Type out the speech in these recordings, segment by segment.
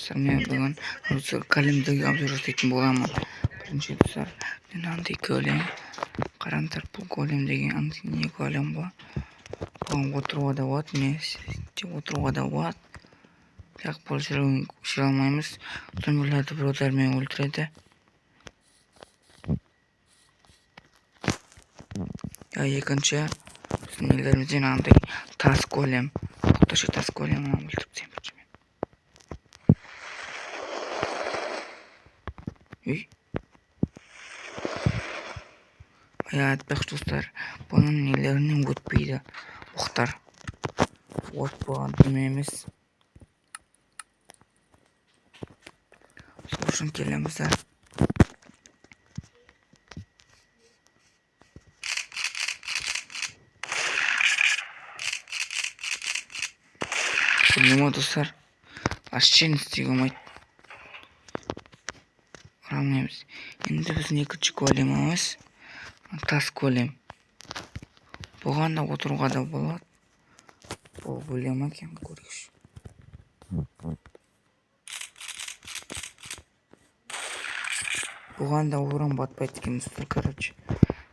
достар, мен бүгін осы кәлемдегі обзор жасайтын боламын. Бірінші достар, мен андай голем. Қараңдар, бұл голем деген андай не голем ба? Бұған отыруға да болады, не отыруға да болады. Бірақ бұл жүре алмаймыз. Зомбилерді біреулермен өлтіреді. Екінші, біздің елдерімізден андай тас голем. Тоқташы тас голем өлтіріп тастаймын. Айтпақшы достар, бұның нелерінен өтпейді оқтар. От болған дүние емес. Сол үшін келеміз. Нема достар, вообще істей алмайды. Ұрамаймыз. Енді біздің екінші големіміз тас голем. Бұған да отыруға да болады. Бұл голем екен, көрейікші. Бұған да урон батпайды екен достар, короче.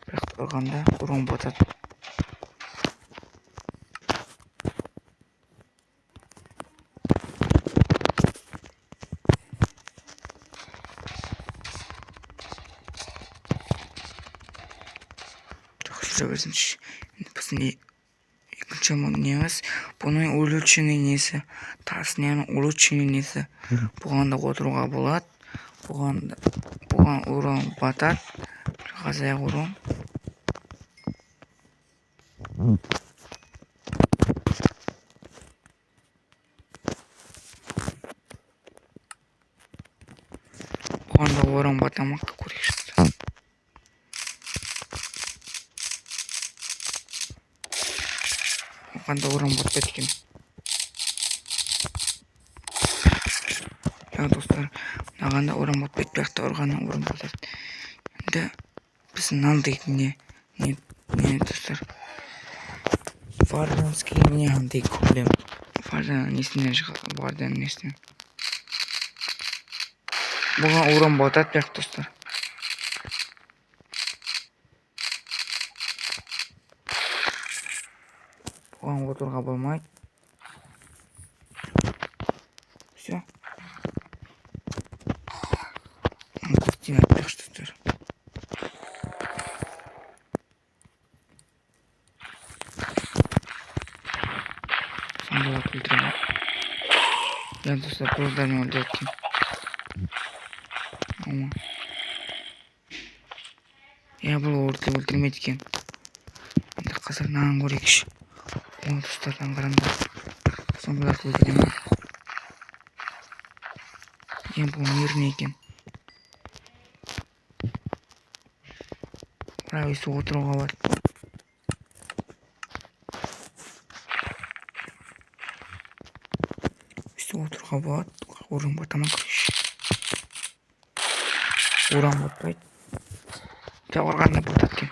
Бірақ тұрғанда урон батады. Берсінші, біздің екінші неміз, бұның улучшенный несі, тас нені улучшенный несі. Бұған да отыруға болады. Бұған урон батады. Қазақ урон. Бұған да урон батамаққа көрейікші. Бұған да урон батпайды екен. Достар, мынаған да урон батпайды, бірақ та ұрғаннан урон батады. Енді біздің андай не достар, варданский не андай голем. Вардан несінен шығады, вардан несінен. Бұған урон батады, бірақ достар. Бұған отыруға болмайды. Все. Картина айтпақшы достар. Сонда өлтіремін. Достар, көздармен өлтіретін. Бұл өлтірмейді екен. Енді қазір нағын көрейікші. Достардан қараңдар. Сонда өлтіремін. Бұл мирный екен. Бірақ өйсі отыруға бар. Өйсі отыруға болады. Урон батамақ көрейші. Урон батпайды. Ұрғанда батады екен.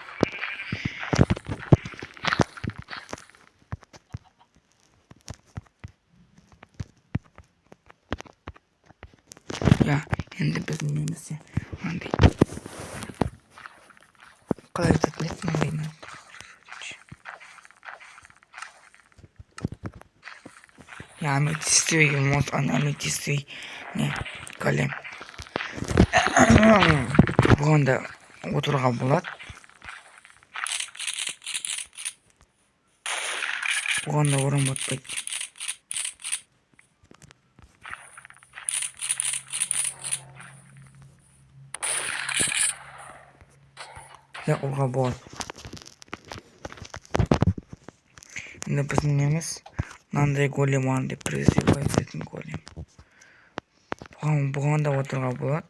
Енді біздің немізде андай қалай айтатын еді маңдайына. Аметистовый мод, аметистовый голем. Бұған да отыруға болады. Бұған да урон батпайды. Ұға болады. Енді біздің неміз мынандай голем, андай призывайтын голем. Бұған да отыруға болады.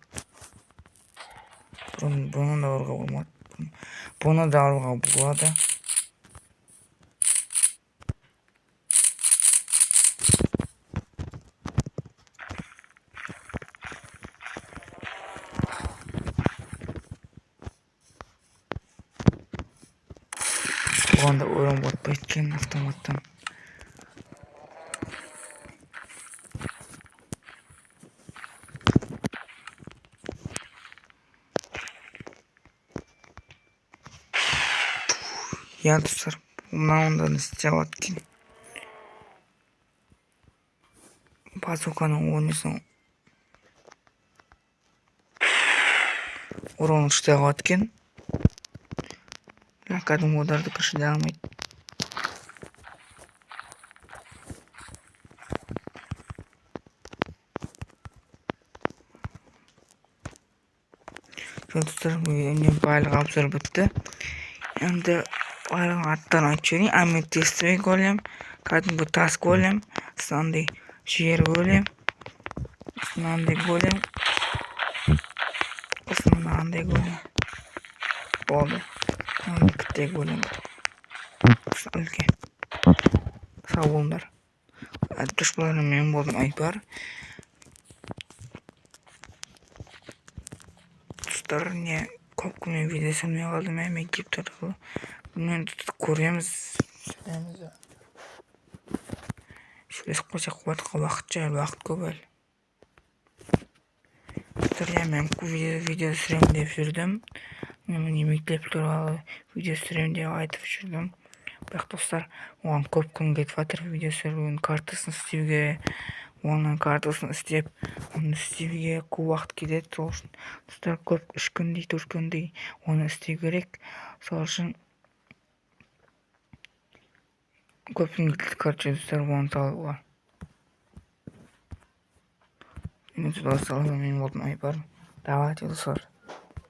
Бұны да ұруға болмады. Бұны да ұруға болады. Бұған да урон батпайды екен автоматтан. Ya dostlar, bundan isteyecek bazukani o'ynaysang urun ishlayotgan kadimgi o'darda kirishni davom et. Dostlar, bu baliq obzor bitti. Endi baliq alttan ochaylik. Ametistlik olayım. Kadimgi task olayım. Sandy sheer olayım. Sandy olayım. Sandy olayım. Oldu. Bitti olayım. Salke. Sağ olunlar. Düşmanlarım benim oldum aybar. Dostlar, ne kopkuna videosunu aldım hemen gidip tarafı. Bunu koruyoruz. Şöyle koca vaqt ko'p. Dostlar, men video sürem deb yurdim. Men yemeklep turib video sürem deb aytib yurdim. Biroq dostlar, oğlan ko'p kun ketib video sürüm kartasını Steve'ga Onun kartasını isteyip onu Steve'ga ko'p vaqt ketadi. Dostlar, ko'p 3 kundek 4 kundek onu istev kerak. Sol uchun ko'p kun qarcha dostlar onu sağlığı. Endi dostlar, men bo'ldim aybar. Davat dostlar.